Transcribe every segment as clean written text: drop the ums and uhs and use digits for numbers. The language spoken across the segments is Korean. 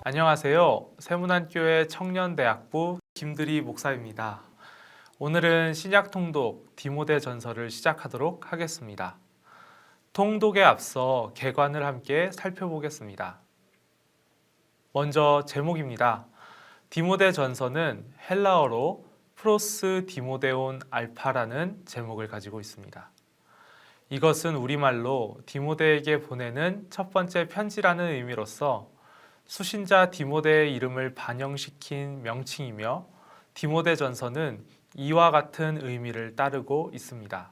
안녕하세요. 세문안교회 청년대학부 김드리 목사입니다. 오늘은 신약 통독 디모데 전서를 시작하도록 하겠습니다. 통독에 앞서 개관을 함께 살펴보겠습니다. 먼저 제목입니다. 디모데 전서는 헬라어로 프로스 디모데온 알파라는 제목을 가지고 있습니다. 이것은 우리말로 디모데에게 보내는 첫 번째 편지라는 의미로서 수신자 디모데의 이름을 반영시킨 명칭이며 디모데 전서는 이와 같은 의미를 따르고 있습니다.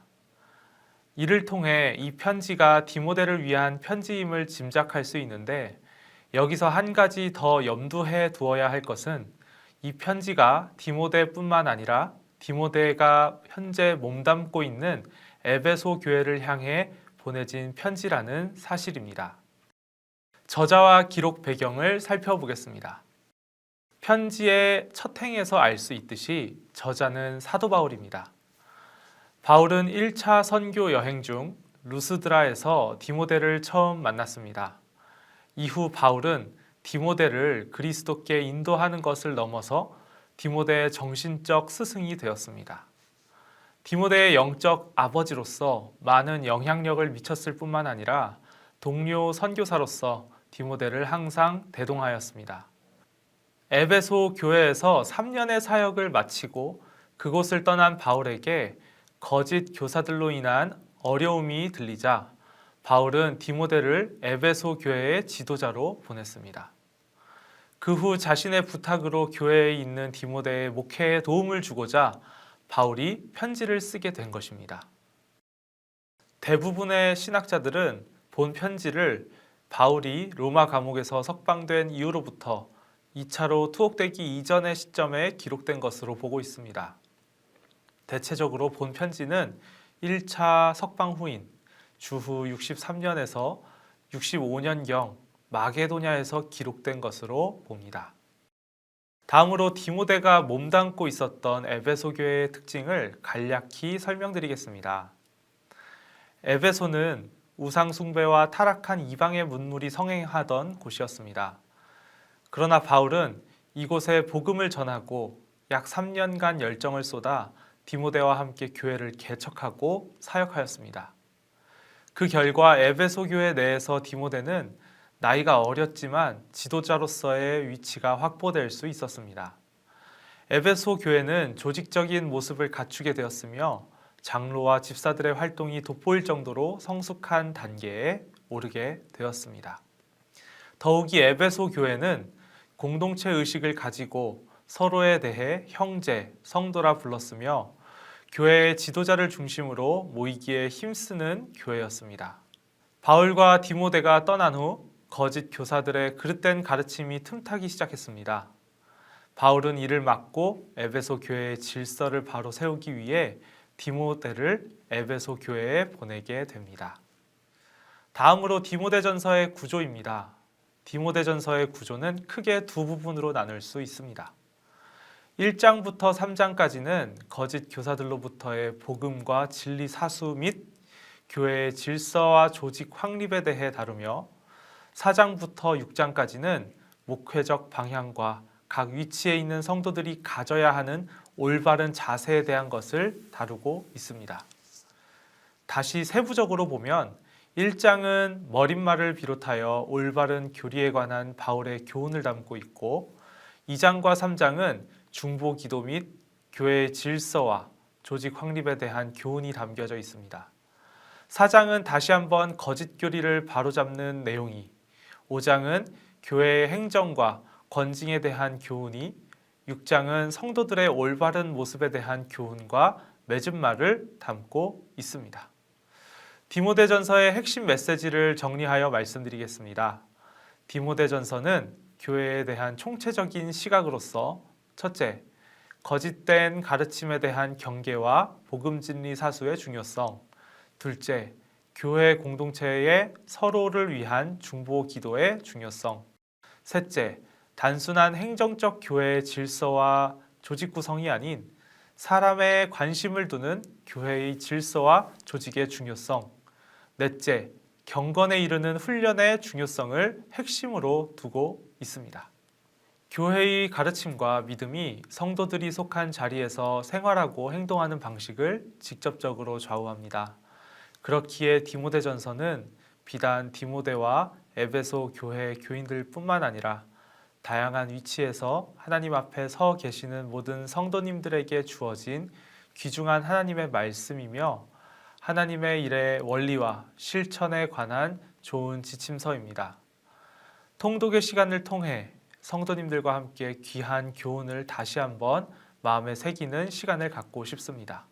이를 통해 이 편지가 디모데를 위한 편지임을 짐작할 수 있는데 여기서 한 가지 더 염두해 두어야 할 것은 이 편지가 디모데뿐만 아니라 디모데가 현재 몸담고 있는 에베소 교회를 향해 보내진 편지라는 사실입니다. 저자와 기록 배경을 살펴보겠습니다. 편지의 첫 행에서 알 수 있듯이 저자는 사도 바울입니다. 바울은 1차 선교 여행 중 루스드라에서 디모데를 처음 만났습니다. 이후 바울은 디모데를 그리스도께 인도하는 것을 넘어서 디모데의 정신적 스승이 되었습니다. 디모데의 영적 아버지로서 많은 영향력을 미쳤을 뿐만 아니라 동료 선교사로서 디모데를 항상 대동하였습니다. 에베소 교회에서 3년의 사역을 마치고 그곳을 떠난 바울에게 거짓 교사들로 인한 어려움이 들리자 바울은 디모데를 에베소 교회의 지도자로 보냈습니다. 그 후 자신의 부탁으로 교회에 있는 디모데의 목회에 도움을 주고자 바울이 편지를 쓰게 된 것입니다. 대부분의 신학자들은 본 편지를 바울이 로마 감옥에서 석방된 이후로부터 2차로 투옥되기 이전의 시점에 기록된 것으로 보고 있습니다. 대체적으로 본 편지는 1차 석방 후인 주후 63년에서 65년경 마게도냐에서 기록된 것으로 봅니다. 다음으로 디모데가 몸담고 있었던 에베소 교회의 특징을 간략히 설명드리겠습니다. 에베소는 우상 숭배와 타락한 이방의 문물이 성행하던 곳이었습니다. 그러나 바울은 이곳에 복음을 전하고 약 3년간 열정을 쏟아 디모데와 함께 교회를 개척하고 사역하였습니다. 그 결과 에베소 교회 내에서 디모데는 나이가 어렸지만 지도자로서의 위치가 확보될 수 있었습니다. 에베소 교회는 조직적인 모습을 갖추게 되었으며 장로와 집사들의 활동이 돋보일 정도로 성숙한 단계에 오르게 되었습니다. 더욱이 에베소 교회는 공동체 의식을 가지고 서로에 대해 형제, 성도라 불렀으며 교회의 지도자를 중심으로 모이기에 힘쓰는 교회였습니다. 바울과 디모데가 떠난 후 거짓 교사들의 그릇된 가르침이 틈타기 시작했습니다. 바울은 이를 막고 에베소 교회의 질서를 바로 세우기 위해 디모데를 에베소 교회에 보내게 됩니다. 다음으로 디모데전서의 구조입니다. 디모데전서의 구조는 크게 두 부분으로 나눌 수 있습니다. 1장부터 3장까지는 거짓 교사들로부터의 복음과 진리 사수 및 교회의 질서와 조직 확립에 대해 다루며 4장부터 6장까지는 목회적 방향과 각 위치에 있는 성도들이 가져야 하는 올바른 자세에 대한 것을 다루고 있습니다. 다시 세부적으로 보면 1장은 머릿말을 비롯하여 올바른 교리에 관한 바울의 교훈을 담고 있고 2장과 3장은 중보 기도 및 교회의 질서와 조직 확립에 대한 교훈이 담겨져 있습니다. 4장은 다시 한번 거짓 교리를 바로잡는 내용이, 5장은 교회의 행정과 권징에 대한 교훈이, 6장은 성도들의 올바른 모습에 대한 교훈과 맺은 말을 담고 있습니다. 디모데전서의 핵심 메시지를 정리하여 말씀드리겠습니다. 디모데전서는 교회에 대한 총체적인 시각으로서 첫째, 거짓된 가르침에 대한 경계와 복음 진리 사수의 중요성, 둘째, 교회 공동체의 서로를 위한 중보 기도의 중요성, 셋째, 단순한 행정적 교회의 질서와 조직 구성이 아닌 사람의 관심을 두는 교회의 질서와 조직의 중요성, 넷째, 경건에 이르는 훈련의 중요성을 핵심으로 두고 있습니다. 교회의 가르침과 믿음이 성도들이 속한 자리에서 생활하고 행동하는 방식을 직접적으로 좌우합니다. 그렇기에 디모데전서는 비단 디모데와 에베소 교회 교인들뿐만 아니라 다양한 위치에서 하나님 앞에 서 계시는 모든 성도님들에게 주어진 귀중한 하나님의 말씀이며 하나님의 일의 원리와 실천에 관한 좋은 지침서입니다. 통독의 시간을 통해 성도님들과 함께 귀한 교훈을 다시 한번 마음에 새기는 시간을 갖고 싶습니다.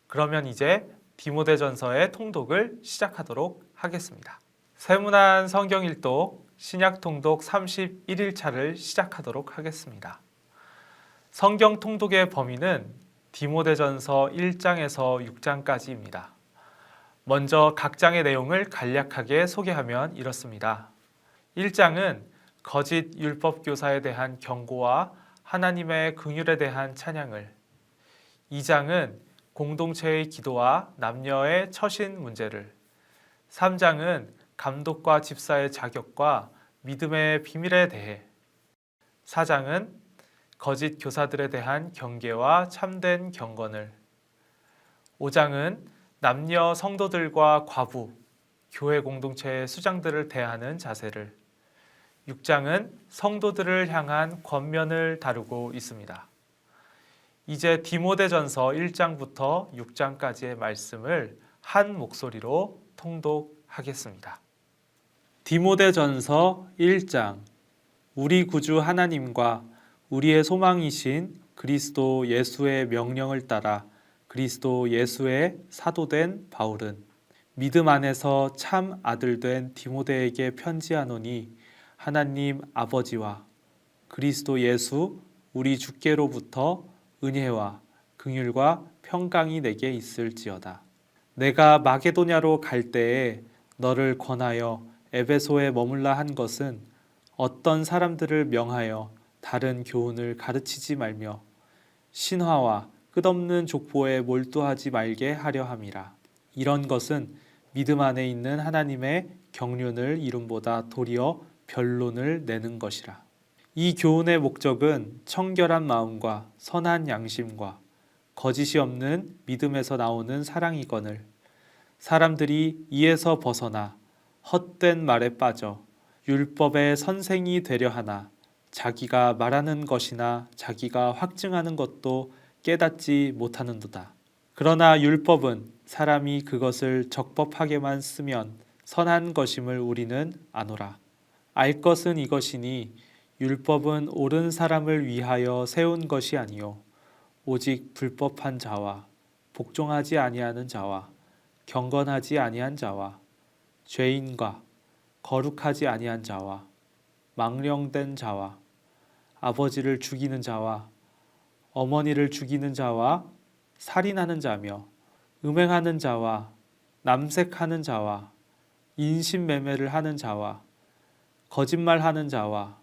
그러면 이제 디모데전서의 통독을 시작하도록 하겠습니다. 세문안 성경 일독 신약 통독 31일차를 시작하도록 하겠습니다. 성경 통독의 범위는 디모데전서 1장에서 6장까지입니다. 먼저 각 장의 내용을 간략하게 소개하면 이렇습니다. 1장은 거짓 율법 교사에 대한 경고와 하나님의 긍휼에 대한 찬양을, 2장은 공동체의 기도와 남녀의 처신 문제를, 3장은 감독과 집사의 자격과 믿음의 비밀에 대해, 4장은 거짓 교사들에 대한 경계와 참된 경건을, 5장은 남녀 성도들과 과부, 교회 공동체의 수장들을 대하는 자세를, 6장은 성도들을 향한 권면을 다루고 있습니다. 이제 디모데전서 1장부터 6장까지의 말씀을 한 목소리로 통독하겠습니다. 디모데전서 1장. 우리 구주 하나님과 우리의 소망이신 그리스도 예수의 명령을 따라 그리스도 예수의 사도된 바울은 믿음 안에서 참 아들 된 디모데에게 편지하노니 하나님 아버지와 그리스도 예수 우리 주께로부터 은혜와 긍휼과 평강이 내게 있을지어다. 내가 마게도냐로 갈 때에 너를 권하여 에베소에 머물라 한 것은 어떤 사람들을 명하여 다른 교훈을 가르치지 말며 신화와 끝없는 족보에 몰두하지 말게 하려 함이라. 이런 것은 믿음 안에 있는 하나님의 경륜을 이름보다 도리어 변론을 내는 것이라. 이 교훈의 목적은 청결한 마음과 선한 양심과 거짓이 없는 믿음에서 나오는 사랑이거늘 사람들이 이에서 벗어나 헛된 말에 빠져 율법의 선생이 되려 하나 자기가 말하는 것이나 자기가 확증하는 것도 깨닫지 못하는도다. 그러나 율법은 사람이 그것을 적법하게만 쓰면 선한 것임을 우리는 아노라. 알 것은 이것이니 율법은 옳은 사람을 위하여 세운 것이 아니요 오직 불법한 자와 복종하지 아니하는 자와 경건하지 아니한 자와 죄인과 거룩하지 아니한 자와 망령된 자와 아버지를 죽이는 자와 어머니를 죽이는 자와 살인하는 자며 음행하는 자와 남색하는 자와 인신매매를 하는 자와 거짓말하는 자와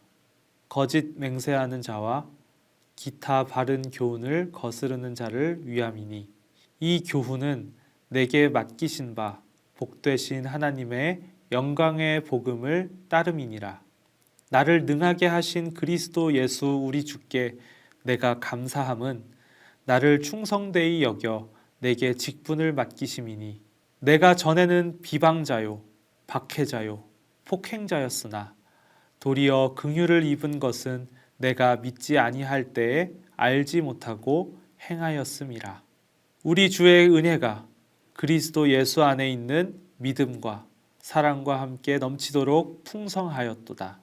거짓 맹세하는 자와 기타 바른 교훈을 거스르는 자를 위함이니 이 교훈은 내게 맡기신 바 복되신 하나님의 영광의 복음을 따름이니라. 나를 능하게 하신 그리스도 예수 우리 주께 내가 감사함은 나를 충성되이 여겨 내게 직분을 맡기심이니 내가 전에는 비방자요 박해자요 폭행자였으나 도리어 긍휼을 입은 것은 내가 믿지 아니할 때에 알지 못하고 행하였음이라. 우리 주의 은혜가 그리스도 예수 안에 있는 믿음과 사랑과 함께 넘치도록 풍성하였도다.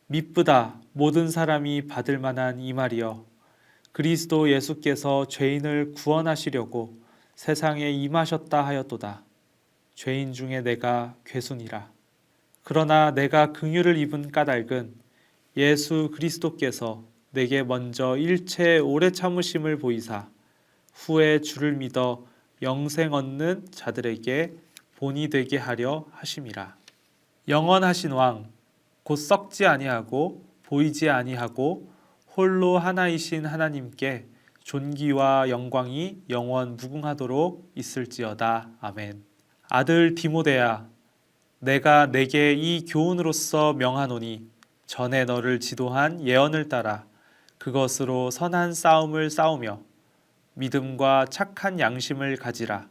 미쁘다 모든 사람이 받을 만한 이 말이여 그리스도 예수께서 죄인을 구원하시려고 세상에 임하셨다 하였도다. 죄인 중에 내가 괴순이라. 그러나 내가 긍휼을 입은 까닭은 예수 그리스도께서 내게 먼저 일체 오래 참으심을 보이사 후에 주를 믿어 영생 얻는 자들에게 본이 되게 하려 하심이라. 영원하신 왕 곧 썩지 아니하고 보이지 아니하고 홀로 하나이신 하나님께 존귀와 영광이 영원 무궁하도록 있을지어다. 아멘. 아들 디모데야 내가 내게 이 교훈으로서 명하노니 전에 너를 지도한 예언을 따라 그것으로 선한 싸움을 싸우며 믿음과 착한 양심을 가지라.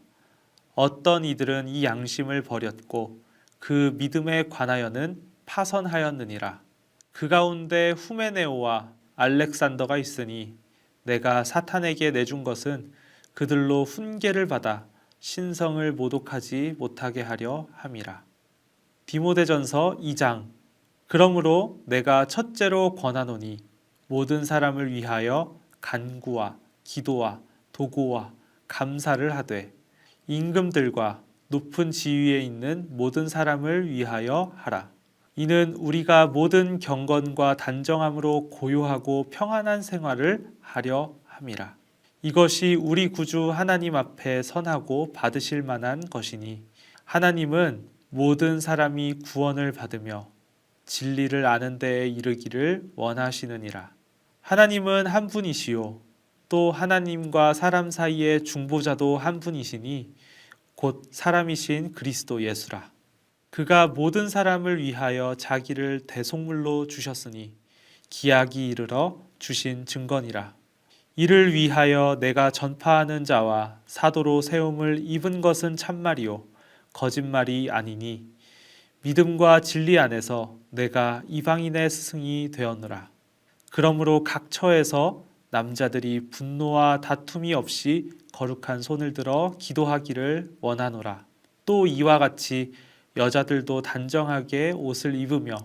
어떤 이들은 이 양심을 버렸고 그 믿음에 관하여는 파선하였느니라. 그 가운데 후메네오와 알렉산더가 있으니 내가 사탄에게 내준 것은 그들로 훈계를 받아 신성을 모독하지 못하게 하려 함이라. 디모데전서 2장. 그러므로 내가 첫째로 권하노니 모든 사람을 위하여 간구와 기도와 도고와 감사를 하되 임금들과 높은 지위에 있는 모든 사람을 위하여 하라. 이는 우리가 모든 경건과 단정함으로 고요하고 평안한 생활을 하려 함이라. 이것이 우리 구주 하나님 앞에 선하고 받으실 만한 것이니 하나님은 모든 사람이 구원을 받으며 진리를 아는 데에 이르기를 원하시느니라. 하나님은 한 분이시요 또 하나님과 사람 사이의 중보자도 한 분이시니 곧 사람이신 그리스도 예수라. 그가 모든 사람을 위하여 자기를 대속물로 주셨으니 기약이 이르러 주신 증거니라. 이를 위하여 내가 전파하는 자와 사도로 세움을 입은 것은 참말이요 거짓말이 아니니 믿음과 진리 안에서 내가 이방인의 스승이 되었노라. 그러므로 각 처에서 남자들이 분노와 다툼이 없이 거룩한 손을 들어 기도하기를 원하노라. 또 이와 같이 여자들도 단정하게 옷을 입으며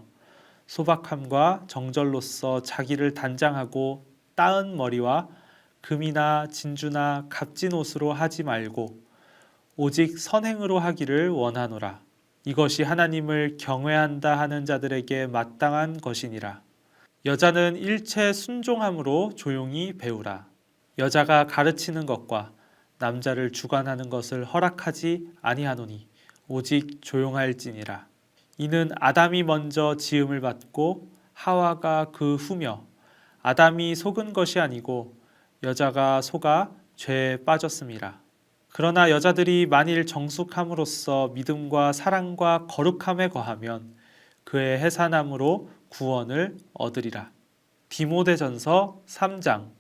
소박함과 정절로서 자기를 단장하고 따은 머리와 금이나 진주나 값진 옷으로 하지 말고 오직 선행으로 하기를 원하노라. 이것이 하나님을 경외한다 하는 자들에게 마땅한 것이니라. 여자는 일체 순종함으로 조용히 배우라. 여자가 가르치는 것과 남자를 주관하는 것을 허락하지 아니하노니 오직 조용할지니라. 이는 아담이 먼저 지음을 받고 하와가 그 후며 아담이 속은 것이 아니고 여자가 속아 죄에 빠졌음이라. 그러나 여자들이 만일 정숙함으로써 믿음과 사랑과 거룩함에 거하면 그의 해산함으로 구원을 얻으리라. 디모데전서 3장.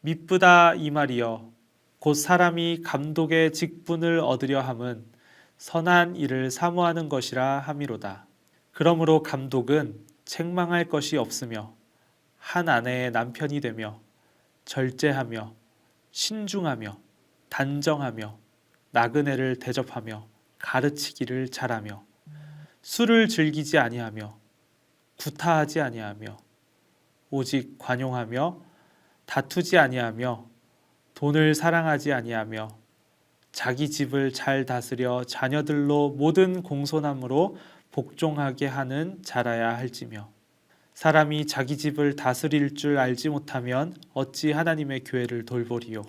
미쁘다 이 말이여 곧 사람이 감독의 직분을 얻으려 함은 선한 일을 사모하는 것이라 함이로다. 그러므로 감독은 책망할 것이 없으며 한 아내의 남편이 되며 절제하며 신중하며 단정하며 나그네를 대접하며 가르치기를 잘하며 술을 즐기지 아니하며 구타하지 아니하며 오직 관용하며 다투지 아니하며 돈을 사랑하지 아니하며 자기 집을 잘 다스려 자녀들로 모든 공손함으로 복종하게 하는 자라야 할지며 사람이 자기 집을 다스릴 줄 알지 못하면 어찌 하나님의 교회를 돌보리요.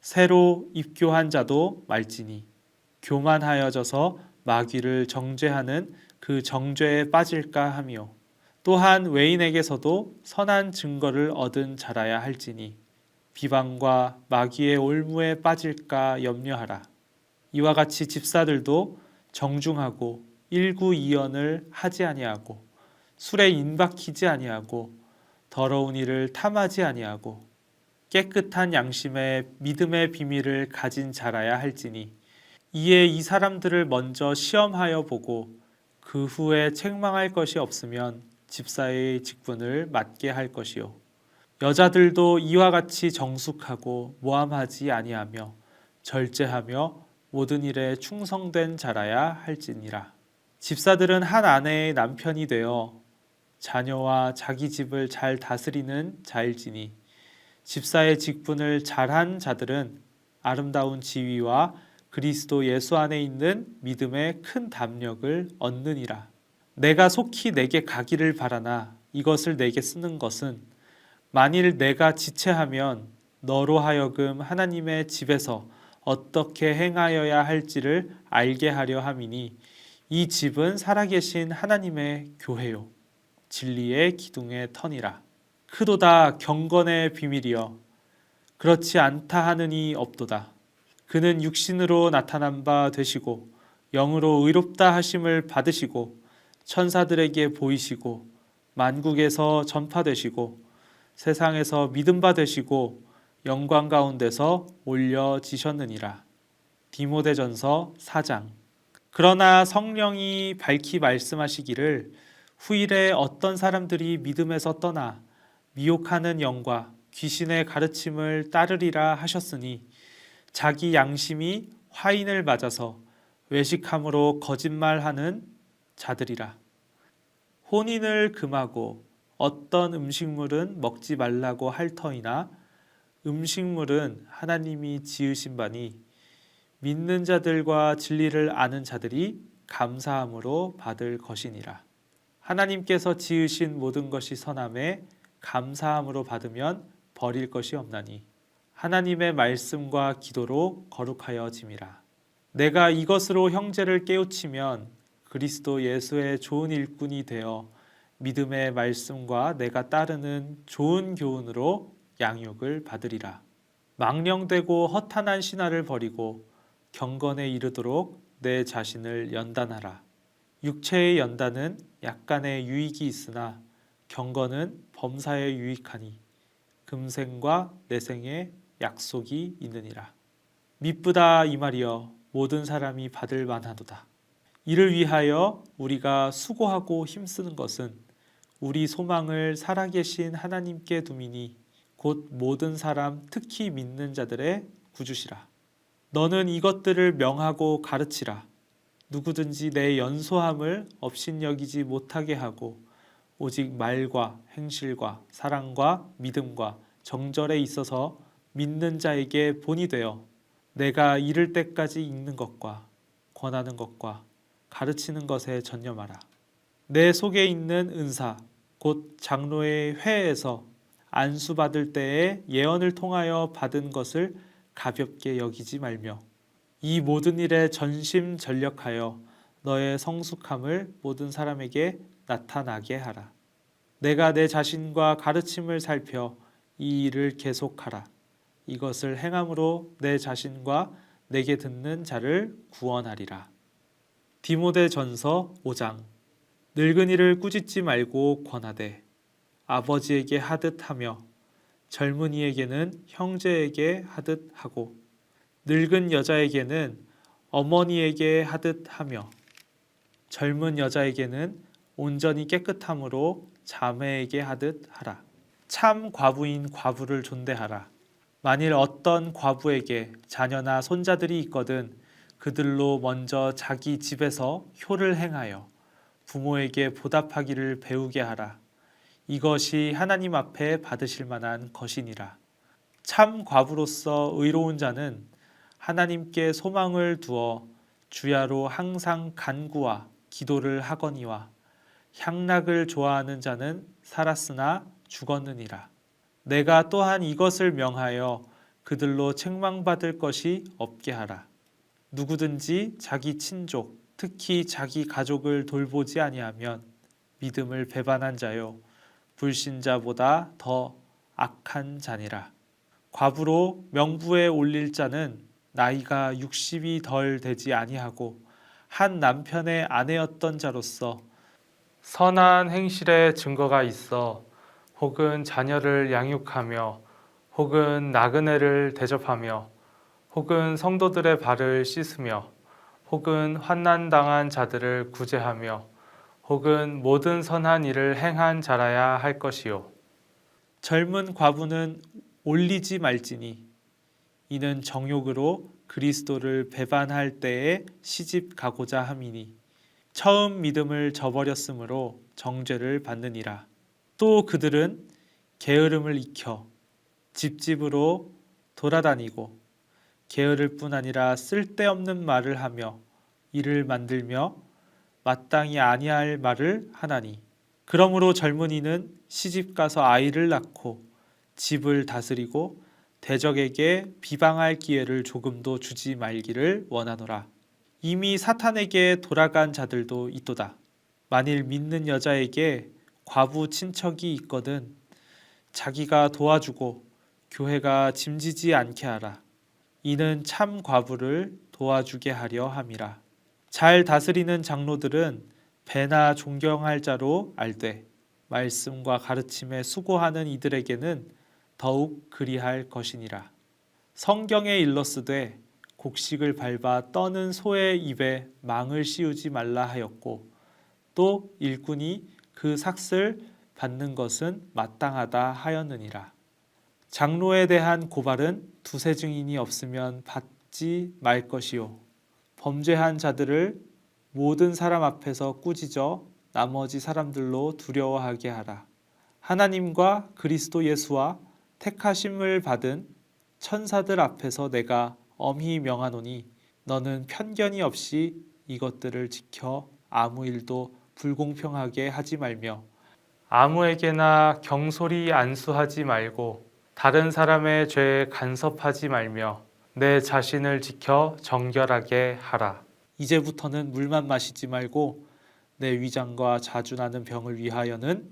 새로 입교한 자도 말지니 교만하여져서 마귀를 정죄하는 그 정죄에 빠질까 하며 또한 외인에게서도 선한 증거를 얻은 자라야 할지니 비방과 마귀의 올무에 빠질까 염려하라. 이와 같이 집사들도 정중하고 일구이연을 하지 아니하고 술에 인박히지 아니하고 더러운 일을 탐하지 아니하고 깨끗한 양심에 믿음의 비밀을 가진 자라야 할지니 이에 이 사람들을 먼저 시험하여 보고 그 후에 책망할 것이 없으면 집사의 직분을 맡게 할 것이요. 여자들도 이와 같이 정숙하고 모함하지 아니하며 절제하며 모든 일에 충성된 자라야 할지니라. 집사들은 한 아내의 남편이 되어 자녀와 자기 집을 잘 다스리는 자일지니 집사의 직분을 잘한 자들은 아름다운 지위와 그리스도 예수 안에 있는 믿음의 큰 담력을 얻느니라. 내가 속히 내게 가기를 바라나 이것을 내게 쓰는 것은 만일 내가 지체하면 너로 하여금 하나님의 집에서 어떻게 행하여야 할지를 알게 하려 함이니 이 집은 살아계신 하나님의 교회요 진리의 기둥의 터니라. 크도다 경건의 비밀이여 그렇지 않다 하느니 없도다. 그는 육신으로 나타난 바 되시고 영으로 의롭다 하심을 받으시고 천사들에게 보이시고 만국에서 전파되시고 세상에서 믿음바 되시고 영광 가운데서 올려지셨느니라. 디모데전서 4장. 그러나 성령이 밝히 말씀하시기를 후일에 어떤 사람들이 믿음에서 떠나 미혹하는 영과 귀신의 가르침을 따르리라 하셨으니 자기 양심이 화인을 맞아서 외식함으로 거짓말하는 자들이라. 혼인을 금하고 어떤 음식물은 먹지 말라고 할 터이나 음식물은 하나님이 지으신 바니 믿는 자들과 진리를 아는 자들이 감사함으로 받을 것이니라. 하나님께서 지으신 모든 것이 선함에 감사함으로 받으면 버릴 것이 없나니 하나님의 말씀과 기도로 거룩하여짐이라. 내가 이것으로 형제를 깨우치면 그리스도 예수의 좋은 일꾼이 되어 믿음의 말씀과 내가 따르는 좋은 교훈으로 양육을 받으리라. 망령되고 허탄한 신화를 버리고 경건에 이르도록 내 자신을 연단하라. 육체의 연단은 약간의 유익이 있으나 경건은 범사에 유익하니 금생과 내생에 약속이 있느니라. 미쁘다 이 말이여 모든 사람이 받을 만하도다. 이를 위하여 우리가 수고하고 힘쓰는 것은 우리 소망을 살아계신 하나님께 두미니 곧 모든 사람 특히 믿는 자들의 구주시라. 너는 이것들을 명하고 가르치라. 누구든지 내 연소함을 업신여기지 못하게 하고 오직 말과 행실과 사랑과 믿음과 정절에 있어서 믿는 자에게 본이 되어 내가 이를 때까지 읽는 것과 권하는 것과 가르치는 것에 전념하라. 내 속에 있는 은사 곧 장로의 회에서 안수받을 때에 예언을 통하여 받은 것을 가볍게 여기지 말며 이 모든 일에 전심전력하여 너의 성숙함을 모든 사람에게 나타나게 하라. 내가 내 자신과 가르침을 살펴 이 일을 계속하라. 이것을 행함으로 내 자신과 내게 듣는 자를 구원하리라. 디모데전서 5장. 늙은이를 꾸짖지 말고 권하되 아버지에게 하듯 하며 젊은이에게는 형제에게 하듯 하고 늙은 여자에게는 어머니에게 하듯 하며 젊은 여자에게는 온전히 깨끗함으로 자매에게 하듯 하라. 참 과부인 과부를 존대하라. 만일 어떤 과부에게 자녀나 손자들이 있거든 그들로 먼저 자기 집에서 효를 행하여 부모에게 보답하기를 배우게 하라. 이것이 하나님 앞에 받으실 만한 것이니라. 참 과부로서 의로운 자는 하나님께 소망을 두어 주야로 항상 간구와 기도를 하거니와 향락을 좋아하는 자는 살았으나 죽었느니라. 내가 또한 이것을 명하여 그들로 책망받을 것이 없게 하라. 누구든지 자기 친족, 특히 자기 가족을 돌보지 아니하면 믿음을 배반한 자요 불신자보다 더 악한 자니라. 과부로 명부에 올릴 자는 나이가 60이 덜 되지 아니하고 한 남편의 아내였던 자로서 선한 행실의 증거가 있어 혹은 자녀를 양육하며 혹은 나그네를 대접하며 혹은 성도들의 발을 씻으며 혹은 환난당한 자들을 구제하며 혹은 모든 선한 일을 행한 자라야 할 것이요. 젊은 과부는 올리지 말지니 이는 정욕으로 그리스도를 배반할 때에 시집 가고자 함이니 처음 믿음을 저버렸으므로 정죄를 받느니라. 또 그들은 게으름을 익혀 집집으로 돌아다니고 게으를 뿐 아니라 쓸데없는 말을 하며 이를 만들며 마땅히 아니할 말을 하나니 그러므로 젊은이는 시집가서 아이를 낳고 집을 다스리고 대적에게 비방할 기회를 조금도 주지 말기를 원하노라. 이미 사탄에게 돌아간 자들도 있도다. 만일 믿는 여자에게 과부 친척이 있거든 자기가 도와주고 교회가 짐지지 않게 하라. 이는 참 과부를 도와주게 하려 함이라. 잘 다스리는 장로들은 배나 존경할 자로 알되 말씀과 가르침에 수고하는 이들에게는 더욱 그리할 것이니라. 성경에 일렀으되 곡식을 밟아 떠는 소의 입에 망을 씌우지 말라 하였고, 또 일꾼이 그 삭을 받는 것은 마땅하다 하였느니라. 장로에 대한 고발은 두세 증인이 없으면 받지 말 것이요, 범죄한 자들을 모든 사람 앞에서 꾸짖어 나머지 사람들로 두려워하게 하라. 하나님과 그리스도 예수와 택하심을 받은 천사들 앞에서 내가 엄히 명하노니, 너는 편견이 없이 이것들을 지켜 아무 일도 불공평하게 하지 말며 아무에게나 경솔히 안수하지 말고 다른 사람의 죄에 간섭하지 말며 내 자신을 지켜 정결하게 하라. 이제부터는 물만 마시지 말고 내 위장과 자주 나는 병을 위하여는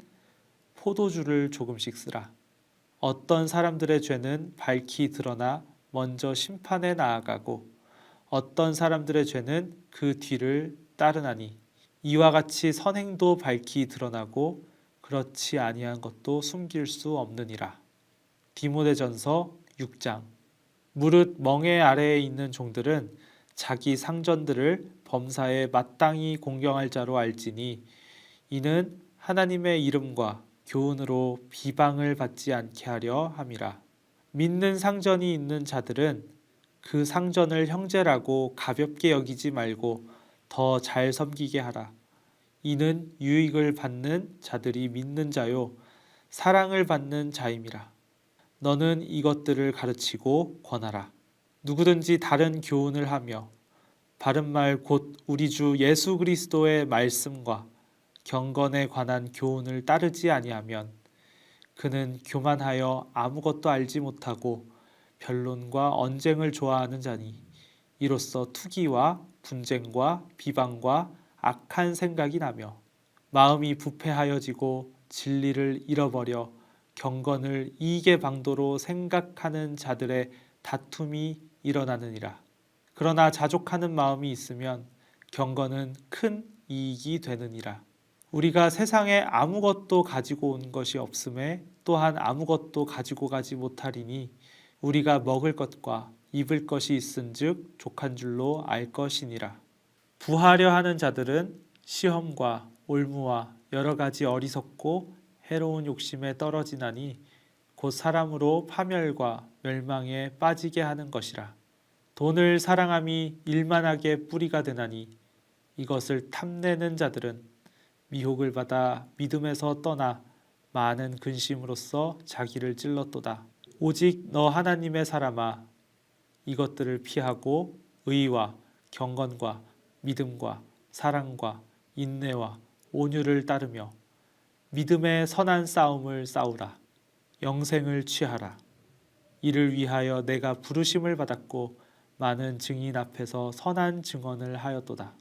포도주를 조금씩 쓰라. 어떤 사람들의 죄는 밝히 드러나 먼저 심판에 나아가고 어떤 사람들의 죄는 그 뒤를 따르나니, 이와 같이 선행도 밝히 드러나고 그렇지 아니한 것도 숨길 수 없느니라. 디모데전서 6장. 무릇 멍에 아래에 있는 종들은 자기 상전들을 범사에 마땅히 공경할 자로 알지니, 이는 하나님의 이름과 교훈으로 비방을 받지 않게 하려 함이라. 믿는 상전이 있는 자들은 그 상전을 형제라고 가볍게 여기지 말고 더 잘 섬기게 하라. 이는 유익을 받는 자들이 믿는 자요 사랑을 받는 자임이라. 너는 이것들을 가르치고 권하라. 누구든지 다른 교훈을 하며 바른 말 곧 우리 주 예수 그리스도의 말씀과 경건에 관한 교훈을 따르지 아니하면 그는 교만하여 아무것도 알지 못하고 변론과 언쟁을 좋아하는 자니, 이로써 투기와 분쟁과 비방과 악한 생각이 나며 마음이 부패하여지고 진리를 잃어버려 경건을 이익의 방도로 생각하는 자들의 다툼이 일어나느니라. 그러나 자족하는 마음이 있으면 경건은 큰 이익이 되느니라. 우리가 세상에 아무것도 가지고 온 것이 없음에 또한 아무것도 가지고 가지 못하리니, 우리가 먹을 것과 입을 것이 있은즉 족한 줄로 알 것이니라. 부하려 하는 자들은 시험과 올무와 여러 가지 어리석고 해로운 욕심에 떨어지나니, 곧 사람으로 파멸과 멸망에 빠지게 하는 것이라. 돈을 사랑함이 일만하게 뿌리가 되나니, 이것을 탐내는 자들은 미혹을 받아 믿음에서 떠나 많은 근심으로써 자기를 찔렀도다. 오직 너 하나님의 사람아, 이것들을 피하고 의와 경건과 믿음과 사랑과 인내와 온유를 따르며 믿음의 선한 싸움을 싸우라. 영생을 취하라. 이를 위하여 내가 부르심을 받았고 많은 증인 앞에서 선한 증언을 하였도다.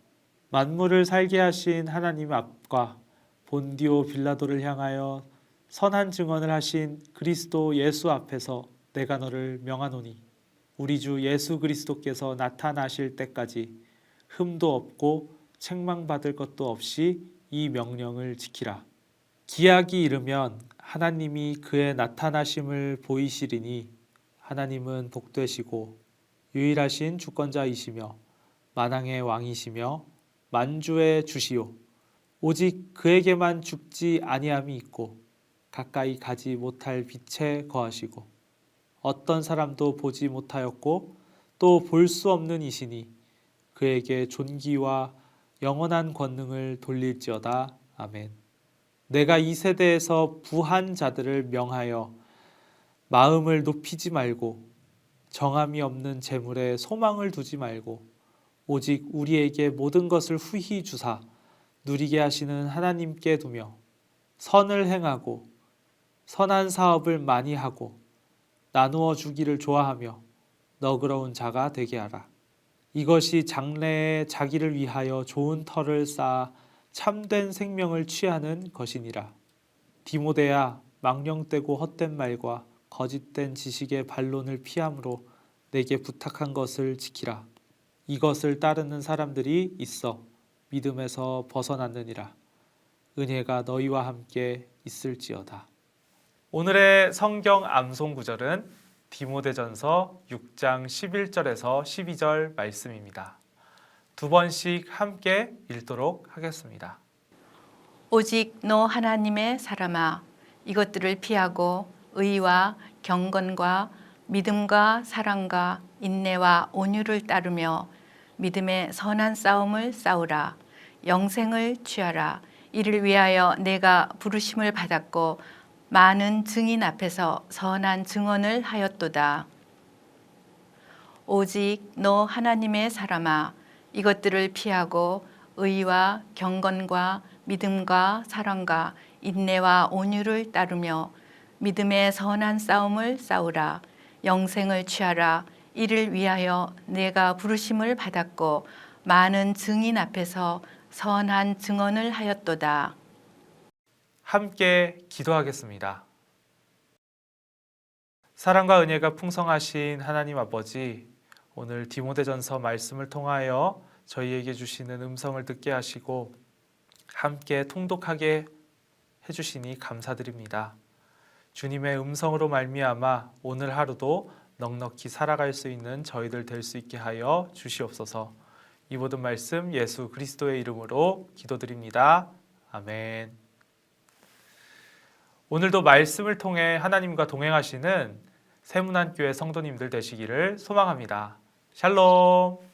만물을 살게 하신 하나님 앞과 본디오 빌라도를 향하여 선한 증언을 하신 그리스도 예수 앞에서 내가 너를 명하노니, 우리 주 예수 그리스도께서 나타나실 때까지 흠도 없고 책망받을 것도 없이 이 명령을 지키라. 기약이 이르면 하나님이 그의 나타나심을 보이시리니, 하나님은 복되시고 유일하신 주권자이시며 만왕의 왕이시며 만주의 주시오. 오직 그에게만 죽지 아니함이 있고 가까이 가지 못할 빛에 거하시고 어떤 사람도 보지 못하였고 또 볼 수 없는 이시니, 그에게 존귀와 영원한 권능을 돌릴지어다. 아멘. 내가 이 세대에서 부한 자들을 명하여 마음을 높이지 말고 정함이 없는 재물에 소망을 두지 말고 오직 우리에게 모든 것을 후히 주사 누리게 하시는 하나님께 두며 선을 행하고 선한 사업을 많이 하고 나누어 주기를 좋아하며 너그러운 자가 되게 하라. 이것이 장래에 자기를 위하여 좋은 터를 쌓아 참된 생명을 취하는 것이니라. 디모데야, 망령되고 헛된 말과 거짓된 지식의 반론을 피함으로 내게 부탁한 것을 지키라. 이것을 따르는 사람들이 있어 믿음에서 벗어났느니라. 은혜가 너희와 함께 있을지어다. 오늘의 성경 암송 구절은 디모데전서 6장 11절에서 12절 말씀입니다. 두 번씩 함께 읽도록 하겠습니다. 오직 너 하나님의 사람아, 이것들을 피하고 의와 경건과 믿음과 사랑과 인내와 온유를 따르며 믿음의 선한 싸움을 싸우라. 영생을 취하라. 이를 위하여 내가 부르심을 받았고 많은 증인 앞에서 선한 증언을 하였도다. 오직 너 하나님의 사람아, 이것들을 피하고 의와 경건과 믿음과 사랑과 인내와 온유를 따르며 믿음의 선한 싸움을 싸우라. 영생을 취하라. 이를 위하여 내가 부르심을 받았고 많은 증인 앞에서 선한 증언을 하였도다. 함께 기도하겠습니다. 사랑과 은혜가 풍성하신 하나님 아버지, 오늘 디모데전서 말씀을 통하여 저희에게 주시는 음성을 듣게 하시고 함께 통독하게 해주시니 감사드립니다. 주님의 음성으로 말미암아 오늘 하루도 넉넉히 살아갈 수 있는 저희들 될 수 있게 하여 주시옵소서. 이 모든 말씀 예수 그리스도의 이름으로 기도드립니다. 아멘. 오늘도 말씀을 통해 하나님과 동행하시는 세문안교회 성도님들 되시기를 소망합니다. 샬롬.